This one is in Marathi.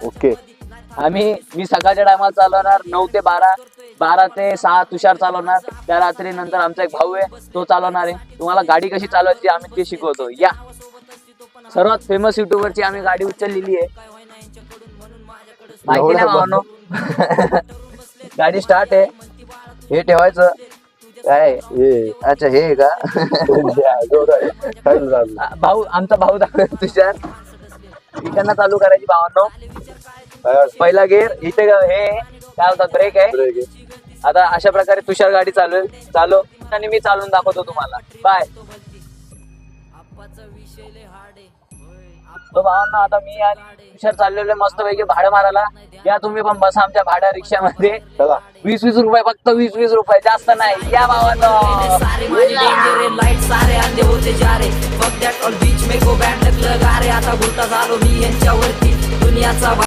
ओके. मी सकाळच्या टायमाला चालवणार 9 ते 12, 12 ते 6 तुषार चालवणार. त्या रात्री नंतर आमचा एक भाऊ आहे तो चालवणार आहे. तुम्हाला गाडी कशी चालवायची आम्ही ते शिकवतो. या सर्वात फेमस युट्यूबरची आम्ही गाडी उचललेली आहे. माहिती नाही भावांनो. गाडी स्टार्ट आहे. हे ठेवायचं काय अच्छा हे का भाऊ आमचा भाऊ दाखव तुषार. इकडनं चालू करायची भावांनो. पहिला गेअर इथे हे काय होतं ब्रेक आहे. आता अशा प्रकारे तुषार गाडी चालव आणि मी चालवून दाखवतो तुम्हाला. बाय. तो भावांना आता मी आणि तुषार चाललेलो मस्त पैकी भाडं मारायला. या तुम्ही पण बसा आमच्या भाड्या रिक्षामध्ये. 20-20 रुपये फक्त 20-20 रुपये जास्त नाही. या भावांनो. आता